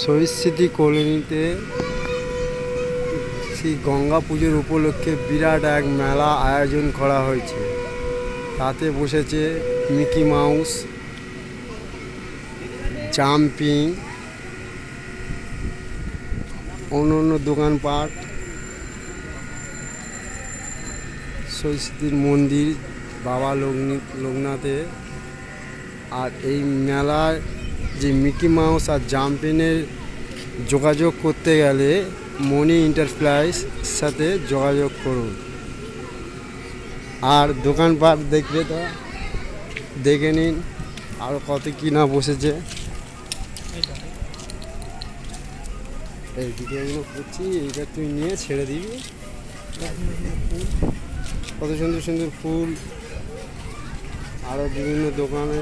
শহীদ স্মৃতি কলোনিতে সেই গঙ্গা পুজোর উপলক্ষে বিরাট এক মেলা আয়োজন করা হয়েছে। তাতে বসেছে মিকি মাউস, জাম্পিং, অন্য দোকানপাট, শহীদ স্মৃতির মন্দির বাবা লোকনাথে। আর এই মেলায় যে মিকি মাউস আর জাম্পিংয়ের যোগাযোগ করতে গেলে মনি এন্টারপ্রাইজ সাথে যোগাযোগ করুন। আর দোকানপাট দেখবে তো দেখে নিন আর কত কি না বসেছে। এই ভিডিওগুলো করছি, এইটা তুই নিয়ে ছেড়ে দিবি। কত সুন্দর সুন্দর ফুল, আরও বিভিন্ন দোকানে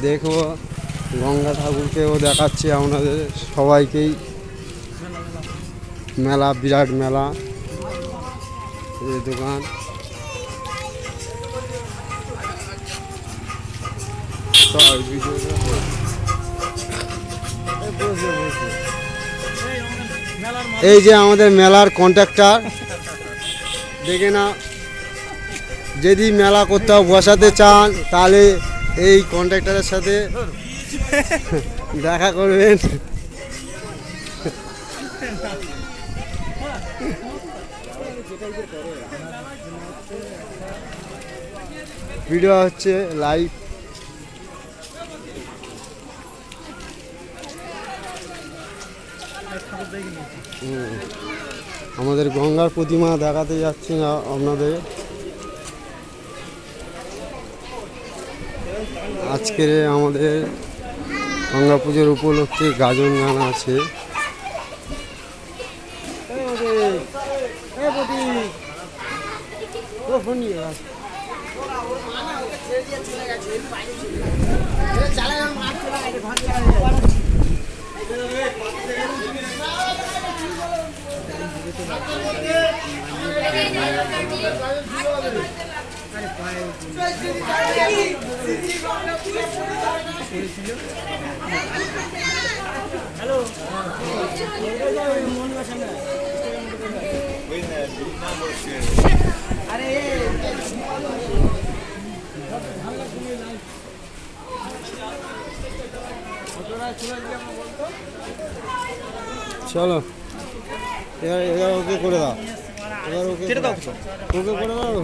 দেখো। গঙ্গা ঠাকুরকেও দেখাচ্ছি আপনাদের সবাইকেই। মেলা, বিরাট মেলা, এই দোকান। এই যে আমাদের মেলার কন্ট্রাক্টর, দেখে না, যদি মেলা কোথাও বসাতে চান তাহলে এই কন্ট্রাক্টরের সাথে দেখা করবেন। ভিডিও হচ্ছে লাইভ। আমাদের গঙ্গার প্রতিমা দেখাতে যাচ্ছি না আপনাদের। আজকের আমাদের গঙ্গা পুজোর উপলক্ষে গাজন গান আছে। চলো এবার ওকে করে দাও, এবার ওকে করে দাও।